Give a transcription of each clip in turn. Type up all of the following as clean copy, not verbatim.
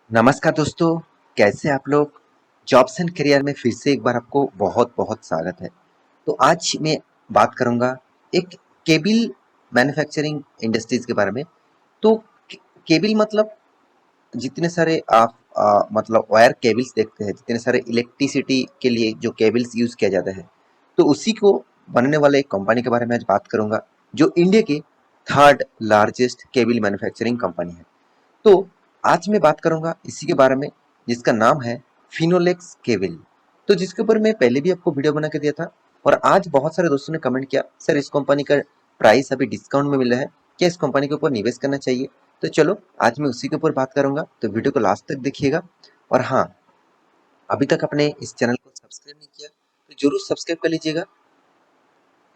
नमस्कार दोस्तों, कैसे आप लोग। जॉब्स एंड करियर में फिर से एक बार आपको बहुत बहुत स्वागत है। तो आज मैं बात करूंगा एक केबल मैन्युफैक्चरिंग इंडस्ट्रीज के बारे में। तो केबल मतलब जितने सारे आप मतलब वायर केबल्स देखते हैं, जितने सारे इलेक्ट्रिसिटी के लिए जो केबल्स यूज किया जाता है, तो उसी को बनने वाले एक कंपनी के बारे में आज बात करूंगा, जो इंडिया की third largest cable manufacturing company है। तो आज मैं बात करूंगा इसी के बारे में, जिसका नाम है फिनोलेक्स केबल। तो जिसके ऊपर मैं पहले भी आपको वीडियो बना के दिया था, और आज बहुत सारे दोस्तों ने कमेंट किया, सर इस कंपनी का प्राइस अभी डिस्काउंट में मिल रहा है, क्या इस कंपनी के ऊपर निवेश करना चाहिए। तो चलो आज मैं उसी के ऊपर बात करूंगा, तो वीडियो को लास्ट तक देखिएगा। और हाँ, अभी तक आपने इस चैनल को सब्सक्राइब नहीं किया तो जरूर सब्सक्राइब कर लीजिएगा,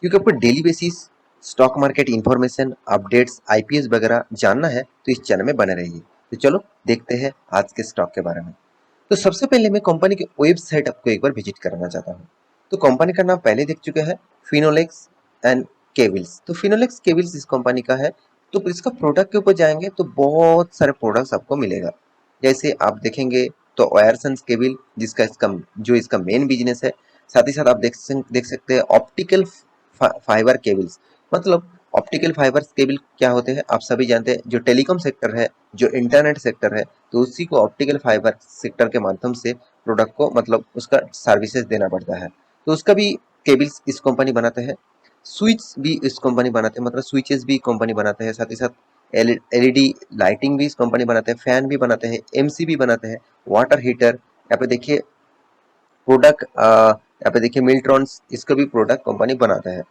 क्योंकि आपको daily basis stock market information, updates, IPS वगैरह जानना है तो इस चैनल में बने रहिए। तो चलो देखते हैं आज के स्टॉक के बारे में। तो सबसे पहले मैं कंपनी की वेबसाइट आपको एक बार विजिट कराना चाहता हूँ। तो कंपनी का नाम पहले देख चुके हैं, फिनोलेक्स एंड केबल्स। तो फिनोलेक्स केबल्स इस कंपनी का है। तो इसका प्रोडक्ट के ऊपर जाएंगे तो बहुत सारे प्रोडक्ट्स आपको मिलेगा। जैसे आप देखेंगे तो वायरसेंस केबल, जिसका इसका मेन बिजनेस है। साथ ही साथ आप देख सकते हैं ऑप्टिकल फाइबर केबल्स। मतलब ऑप्टिकल फाइबर केबल क्या होते हैं आप सभी जानते हैं, जो टेलीकॉम सेक्टर है, जो इंटरनेट सेक्टर है, तो उसी को ऑप्टिकल फाइबर सेक्टर के माध्यम से प्रोडक्ट को मतलब उसका सर्विसेज देना पड़ता है। तो उसका भी केबल्स इस कंपनी बनाते हैं। स्विच भी इस कंपनी बनाते हैं, मतलब स्विचेस भी कंपनी बनाते हैं। साथ ही साथ एलईडी लाइटिंग भी इस कंपनी बनाते हैं, फैन भी बनाते हैं, एमसी भी बनाते हैं, वाटर हीटर। यहाँ पे देखिए प्रोडक्ट, यहाँ पे देखिए मिल्ट्रॉन्स, इसका भी प्रोडक्ट कंपनी बनाता है।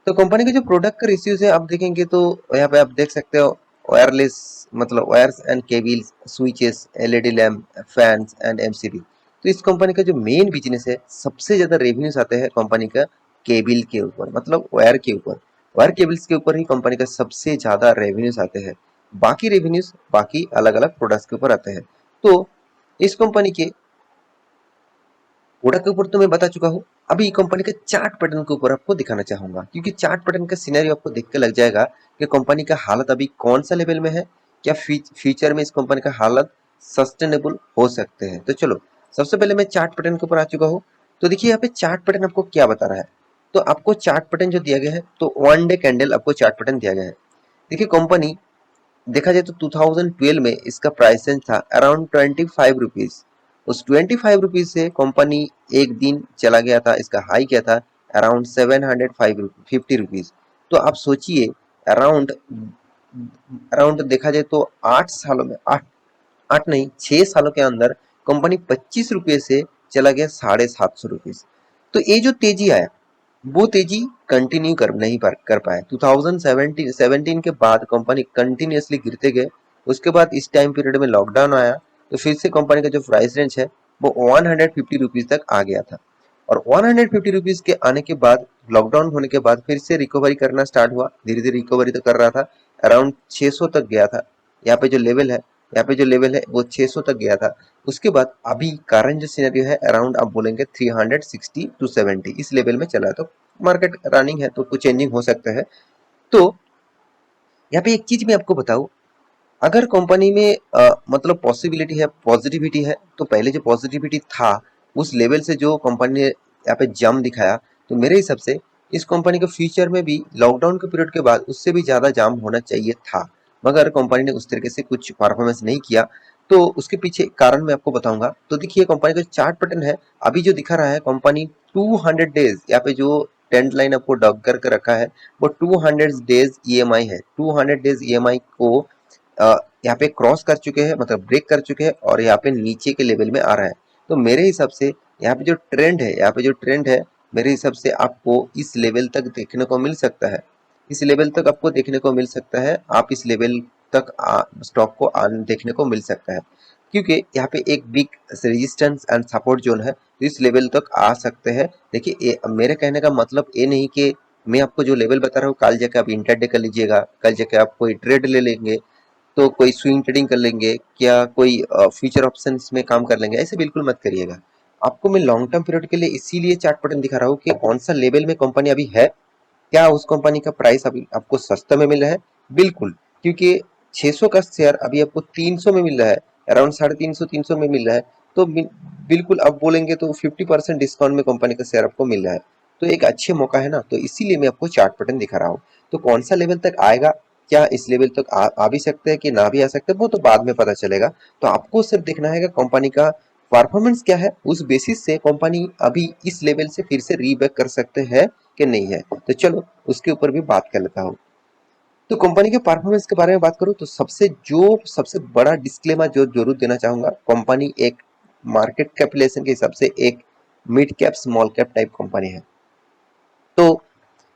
तो कंपनी के जो प्रोडक्ट का रिव्यूज है आप देखेंगे तो यहाँ पे आप देख सकते हो, वायरलेस मतलब wires and cables, switches, LED lamp, fans and MCB. तो इस कंपनी का जो मेन बिजनेस है, सबसे ज्यादा रेवेन्यूज आते हैं कंपनी का केबल के ऊपर, मतलब वायर के ऊपर। वायर केबल्स के ऊपर ही कंपनी का सबसे ज्यादा रेवेन्यूज आते हैं। बाकी रेवेन्यूज बाकी अलग अलग प्रोडक्ट्स के ऊपर आते हैं। तो इस कंपनी के प्रोडक्ट के ऊपर तो मैं बता चुका हूँ। अभी कंपनी के चार्ट पैटर्न के ऊपर आपको दिखाना चाहूंगा, क्योंकि चार्ट पैटर्न का सिनेरियो आपको देख के लग जाएगा कि कंपनी का हालत अभी कौन सा लेवल में है, क्या फ्यूचर में इस कंपनी का हालत सस्टेनेबल हो सकते हैं। तो चलो सबसे पहले मैं चार्ट पैटर्न के ऊपर आ चुका हूँ। तो देखिए यहाँ पे चार्ट पैटर्न आपको क्या बता रहा है। तो आपको चार्ट पैटर्न जो दिया गया है, तो 1 डे कैंडल आपको चार्ट पैटर्न दिया गया है। देखिए कंपनी, देखा जाए तो 2012 में इसका प्राइस रेंज था अराउंड 25 रुपीज। उस 25 रुपीज से कंपनी एक दिन चला गया था, इसका हाई क्या था अराउंड 750 रुपीज। तो आप सोचिए, अराउंड अराउंड देखा जाए तो 8 सालों में, आठ आठ नहीं 6 सालों के अंदर कंपनी 25 रुपये से चला गया 750 रुपीज। तो ये जो तेजी आया, वो तेजी कंटिन्यू कर पाए। 2017 के बाद कंपनी कंटिन्यूअसली गिरते गए। उसके बाद इस टाइम पीरियड में लॉकडाउन आया, तो फिर से कंपनी का जो प्राइस रेंज है वो 150 रुपीज तक आ गया था। और 150 रुपीज के आने के बाद, लॉकडाउन होने के बाद फिर से रिकवरी करना स्टार्ट हुआ, धीरे धीरे रिकवरी तो कर रहा था, अराउंड 600 तक गया था। यहाँ पे जो लेवल है, यहाँ पे जो लेवल है वो 600 तक गया था। उसके बाद अभी करंट जो सिनेरियो है अराउंड आप बोलेंगे 360 टू 70 इस लेवल में चला है। तो मार्केट रनिंग है तो कुछ चेंजिंग हो सकता है। तो यहाँ पे एक चीज मैं आपको बताऊं, अगर कंपनी में मतलब पॉसिबिलिटी है, पॉजिटिविटी है, तो पहले जो पॉजिटिविटी था उस लेवल से जो कंपनी ने यहाँ पे जम दिखाया, तो मेरे हिसाब से इस कंपनी के फ्यूचर में भी लॉकडाउन के पीरियड के बाद उससे भी ज्यादा जाम होना चाहिए था। मगर कंपनी ने उस तरीके से कुछ परफॉर्मेंस नहीं किया। तो उसके पीछे कारण मैं आपको बताऊंगा। तो देखिए कंपनी का चार्ट पैटर्न है, अभी जो दिखा रहा है कंपनी 200 डेज, यहाँ पे जो टेंट लाइन आपको डग करके रखा है वो 200 डेज ईएमआई है। 200 डेज ईएमआई को यहाँ पे क्रॉस कर चुके हैं, मतलब ब्रेक कर चुके हैं, और यहाँ पे नीचे के लेवल में आ रहा है। तो मेरे हिसाब से यहाँ पे जो ट्रेंड है, यहाँ पे जो ट्रेंड है, मेरे हिसाब से आपको इस लेवल तक देखने को मिल सकता है। इस लेवल तक आपको देखने को मिल सकता है, आप इस लेवल तक स्टॉक को देखने को मिल सकता है, क्योंकि यहाँ पे एक big resistance and support zone है, तो इस लेवल तक आ सकते हैं। देखिए मेरे कहने का मतलब ये नहीं कि मैं आपको जो लेवल बता रहा हूँ कल जाके आप इंटरडे कर लीजिएगा, कल जाके आप कोई ट्रेड ले लेंगे, तो कोई स्विंग ट्रेडिंग कर लेंगे, क्या कोई फ्यूचर ऑप्शंस में काम कर लेंगे, ऐसे बिल्कुल मत करिएगा। आपको मैं लॉन्ग टर्म पीरियड के लिए इसीलिए चार्ट पैटर्न दिखा रहा हूँ कि कौन सा लेवल में कंपनी अभी है, क्या उस कंपनी का प्राइस अभी आपको सस्ते में मिल रहा है। बिल्कुल, क्योंकि 600 का शेयर अभी आपको 300 में मिल रहा है, अराउंड 350 में मिल रहा है, तो बिल्कुल अब बोलेंगे तो 50% डिस्काउंट में कंपनी का शेयर आपको मिल रहा है। तो एक अच्छे मौका है ना, तो इसीलिए मैं आपको चार्ट पैटर्न दिखा रहा हूँ। तो कौन सा लेवल तक आएगा, क्या इस लेवल तक आ भी सकते हैं कि ना भी आ सकते हैं, वो तो बाद में पता चलेगा। तो आपको सिर्फ देखना है कि कंपनी का परफॉर्मेंस क्या है, उस बेसिस से कंपनी अभी इस लेवल से फिर से रीबैक कर सकते हैं कि नहीं है। तो चलो उसके ऊपर भी बात कर लेता हूँ। तो कंपनी के परफॉर्मेंस के बारे में बात करूँ तो सबसे बड़ा डिस्क्लेमर जो जरूर देना चाहूंगा, कंपनी एक मार्केट कैपिटलाइजेशन के हिसाब से एक mid cap small cap type company है। तो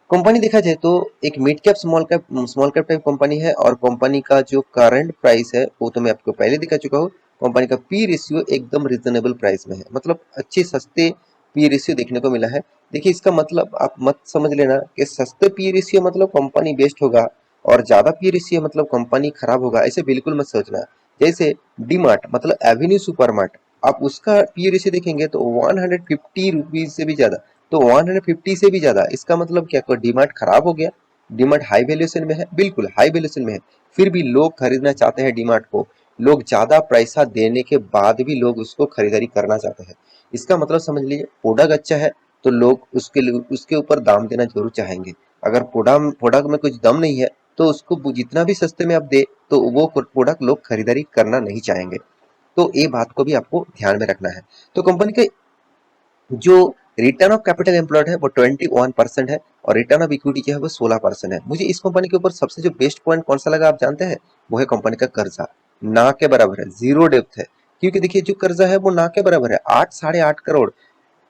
कंपनी देखा जाए तो एक mid cap small cap type company है, और कंपनी का जो करंट प्राइस है वो तो मैं आपको पहले दिखा चुका हूँ। कंपनी का पी रेशियो एकदम रिजनेबल प्राइस में है, मतलब अच्छे सस्ते पी रेशियो देखने को मिला है। देखिए इसका मतलब आप मत समझ लेना कि सस्ते पी रेशियो मतलब कंपनी बेस्ट होगा, और ज्यादा पी रेशियो मतलब कंपनी खराब होगा, ऐसे बिल्कुल मत सोचना। जैसे डीमार्ट मतलब एवेन्यू सुपरमार्ट, आप उसका पी रेशियो देखेंगे तो 150 रुपीज से भी ज्यादा, तो 150 से भी ज्यादा, इसका मतलब क्या, कोई डीमार्ट खराब हो गया? डीमार्ट हाई वैल्यूएशन में है, बिल्कुल हाई वैल्यूएशन में है, फिर भी लोग खरीदना चाहते हैं डीमार्ट को। लोग ज्यादा पैसा देने के बाद भी लोग उसको खरीदारी करना चाहते हैं। इसका मतलब समझ लीजिए, प्रोडक्ट अच्छा है तो लोग उसके ऊपर दाम देना जरूर चाहेंगे। अगर प्रोडक्ट में कुछ दम नहीं है तो उसको जितना भी सस्ते में आप दे तो वो प्रोडक्ट लोग खरीदारी करना नहीं चाहेंगे। तो ये बात को भी आपको ध्यान में रखना है। तो कंपनी के जो रिटर्न ऑफ कैपिटल एम्प्लॉयड है वो 21% है, और रिटर्न ऑफ इक्विटी जो है वो 16% है। मुझे इस कंपनी के ऊपर सबसे जो बेस्ट पॉइंट कौन सा लगा आप जानते हैं? वो है कंपनी का कर्जा, ना के बराबर है, जीरो डेप्थ है। क्योंकि देखिए जो कर्जा है वो ना के बराबर है, 8 साढ़े 8 करोड़।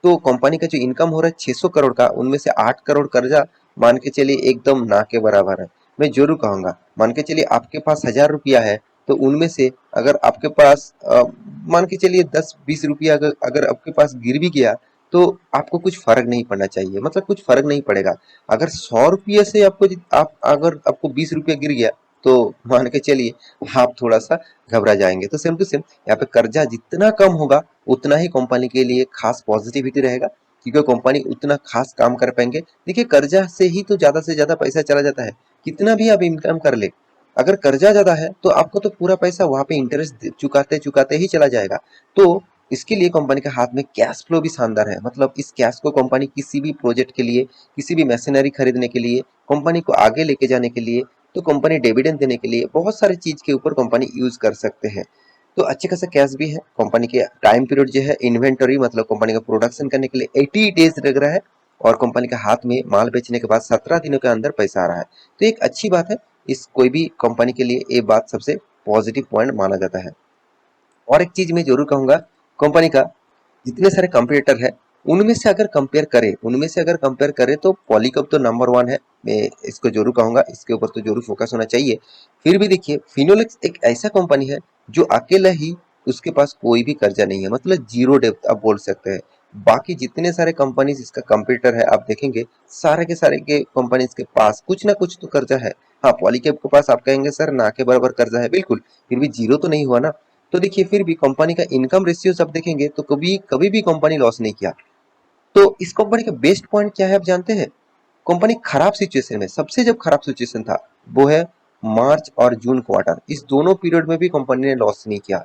तो कंपनी का जो इनकम हो रहा है 600 करोड़ का, उनमें से 8 करोड़ कर्जा, मान के चलिए एकदम ना के बराबर है। मैं जरूर कहूंगा, मान के चलिए आपके पास 1000 रुपया है, तो उनमें से अगर आपके पास मान के चलिए 10-20 रुपया अगर अगर आपके पास गिर भी गया, तो आपको कुछ फर्क नहीं पड़ना चाहिए, मतलब कुछ फर्क नहीं पड़ेगा। अगर 100 रुपये से आप अगर आपको 20 रुपया गिर गया, तो मान के चलिए आप थोड़ा सा घबरा जाएंगे। तो सेम टू सेम यहाँ पे कर्जा जितना कम होगा उतना ही कंपनी के लिए खास पॉजिटिविटी रहेगा, क्योंकि कंपनी उतना खास काम कर पाएंगे। देखिए कर्जा से ही तो ज्यादा से ज्यादा पैसा चला जाता है, कितना भी आप इनकम कर ले, अगर कर्जा ज्यादा है तो आपको तो पूरा पैसा वहां पे इंटरेस्ट चुकाते चुकाते ही चला जाएगा। तो इसके लिए कंपनी के हाथ में कैश फ्लो भी शानदार है, मतलब इस कैश को कंपनी किसी भी प्रोजेक्ट के लिए, किसी भी मशीनरी खरीदने के लिए, कंपनी को आगे लेके जाने के लिए, तो कंपनी डिविडेंड देने के लिए, बहुत सारी चीज के ऊपर कंपनी यूज कर सकते हैं। तो अच्छे खासा कैश भी है कंपनी के। टाइम पीरियड जो है इन्वेंटरी मतलब कंपनी का प्रोडक्शन करने के लिए 80 डेज लग रहा है, और कंपनी के हाथ में माल बेचने के बाद 17 दिनों के अंदर पैसा आ रहा है। तो एक अच्छी बात है, इस कोई भी कंपनी के लिए ये बात सबसे पॉजिटिव पॉइंट माना जाता है। और एक चीज मैं जरूर कहूंगा, कंपनी का जितने सारे कंपटीटर है उनमें से अगर कंपेयर करें तो पॉलीकब तो नंबर 1 है, मैं इसको जरूर कहूंगा, इसके ऊपर तो जरूर फोकस होना चाहिए। फिर भी देखिए फिनोलेक्स एक ऐसा कंपनी है जो अकेला ही, उसके पास कोई भी कर्जा नहीं है, मतलब जीरो डेब्ट आप बोल सकते हैं। बाकी जितने सारे कंपनीज इसका कंपटीटर है आप देखेंगे, सारे के सारे के कंपनीज के पास कुछ ना कुछ तो कर्जा है। हाँ पॉलीकैब के पास आप कहेंगे सर ना के बराबर कर्जा है, बिल्कुल, फिर भी जीरो तो नहीं हुआ ना। तो देखिए फिर भी कंपनी का इनकम रेशियो सब देखेंगे तो कभी कभी भी कंपनी लॉस नहीं किया। तो इस कंपनी का बेस्ट पॉइंट क्या है आप जानते हैं? कंपनी खराब सिचुएशन में, सबसे जब खराब सिचुएशन था वो है मार्च और जून क्वार्टर, इस दोनों पीरियड में भी कंपनी ने लॉस नहीं किया,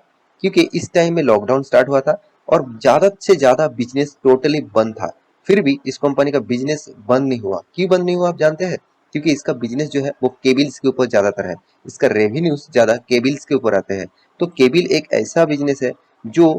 क्योंकि इस टाइम में लॉकडाउन स्टार्ट हुआ था और ज्यादा से ज्यादा बिजनेस टोटली बंद था। फिर भी इस कंपनी का बिजनेस बंद नहीं हुआ। क्यों बंद नहीं हुआ आप जानते हैं? क्योंकि इसका बिजनेस जो है वो केबल्स के ऊपर ज्यादातर है, इसका रेवेन्यूज ज्यादा केबल्स के ऊपर आते हैं। तो केबल एक ऐसा बिजनेस है जो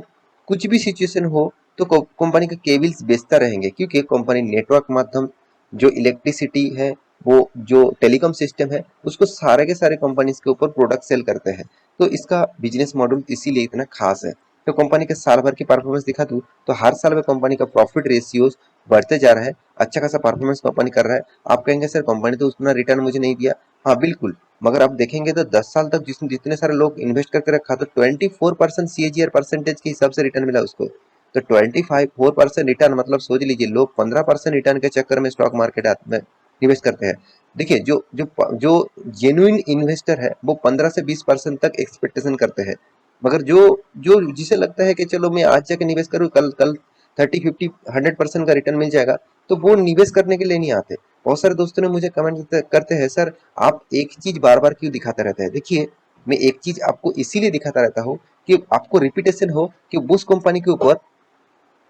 कुछ भी सिचुएशन हो तो कंपनी के केबल्स बेचता रहेंगे, क्योंकि कंपनी नेटवर्क माध्यम, जो इलेक्ट्रिसिटी है, वो जो टेलीकॉम सिस्टम है, उसको सारे के सारे कंपनीज के ऊपर प्रोडक्ट सेल करते हैं। तो इसका बिजनेस मॉडल इसीलिए इतना खास है। तो कंपनी के साल भर की परफॉर्मेंस दिखा दूं तो हर साल में कंपनी का प्रॉफिट रेशियोज बढ़ते जा रहा है, अच्छा खासा परफॉर्मेंस कंपनी कर रहा है। आप कहेंगे सर कंपनी तो उतना रिटर्न मुझे नहीं दिया, हाँ बिल्कुल, मगर आप देखेंगे तो 10 साल तक जिसने जितने सारे लोग इन्वेस्ट करके रखा तो 24% CAGR परसेंटेज के हिसाब से रिटर्न मिला उसको। तो 24% रिटर्न मतलब सोच लीजिए, लोग 15% रिटर्न के चक्कर में स्टॉक मार्केट में निवेश करते हैं। देखिए जो जो जो जेन्युइन इन्वेस्टर है वो 15 से 20% तक एक्सपेक्टेशन करते हैं, मगर जो जो जिसे लगता है कि चलो मैं आज जाके निवेश करूँ, कल कल 30 50 100% का रिटर्न मिल जाएगा, तो वो निवेश करने के लिए नहीं आते। बहुत सारे दोस्तों ने मुझे कमेंट करते हैं सर आप एक ही चीज बार बार क्यों दिखाते रहते हैं? देखिए मैं एक चीज आपको इसीलिए दिखाता रहता हूँ कि आपको रिपीटेशन हो कि उस कंपनी के ऊपर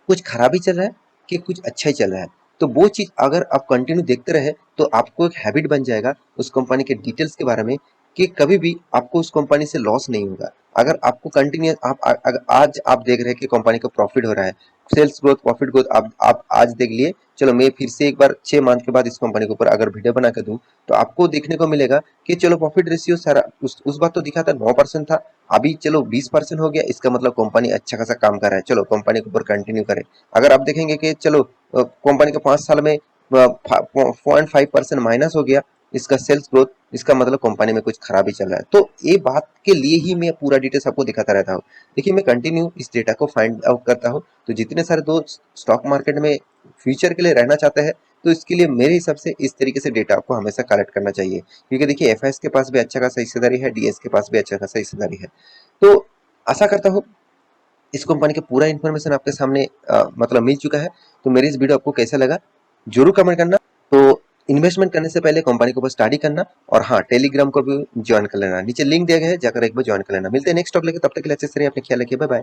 कुछ खराब ही चल रहा है कि कुछ अच्छा ही चल रहा है। तो वो चीज अगर आप कंटिन्यू देखते रहे तो आपको एक हैबिट बन जाएगा उस कंपनी के डिटेल्स के बारे में कि कभी भी आपको उस कंपनी से लॉस नहीं होगा। अगर आपको कंटिन्यू अगर आज आप देख रहे हैं कि कंपनी का प्रॉफिट हो रहा है, सेल्स ग्रोथ, प्रॉफिट ग्रोथ आप आज देख लिए, चलो मैं फिर से एक बार 6 मंथ के बाद इस कंपनी के ऊपर अगर वीडियो बना के दूं तो आपको देखने को मिलेगा कि चलो प्रॉफिट रेशियो सारा उस बात तो दिखा था 9% था, अभी चलो 20% हो गया, इसका मतलब कंपनी अच्छा खासा काम कर रहा है, चलो कंपनी के ऊपर कंटिन्यू करें। अगर आप देखेंगे कि चलो कंपनी का 5 साल में 0.5% माइनस हो गया इसका सेल्स ग्रोथ, इसका मतलब कंपनी में कुछ खराबी चल रहा है। तो ये बात के लिए ही मैं पूरा डिटेल्स आपको दिखाता रहता हूँ। देखिए मैं कंटिन्यू इस डेटा को फाइंड आउट करता हूँ। तो जितने सारे दोस्त स्टॉक मार्केट में फ्यूचर के लिए रहना चाहते हैं तो इसके लिए मेरे हिसाब से इस तरीके से डेटा आपको हमेशा कलेक्ट करना चाहिए, क्योंकि देखिए एफ के पास भी अच्छा खासा हिस्सेदारी है, डीएस के पास भी अच्छा खासा हिस्सेदारी है। तो आशा करता हूँ इस कंपनी का पूरा इन्फॉर्मेशन आपके सामने मतलब मिल चुका है। तो मेरी इस वीडियो आपको कैसा लगा जरूर कमेंट करना। तो इन्वेस्टमेंट करने से पहले कंपनी को बस स्टडी करना, और हाँ टेलीग्राम को भी ज्वाइन कर लेना, नीचे लिंक दिया गया है, जाकर एक बार ज्वाइन कर लेना। मिलते हैं नेक्स्ट टॉपिक लेके, तब तक के लिए अच्छे से रहिए, अपने ख्याल रखिए, बाय बाय।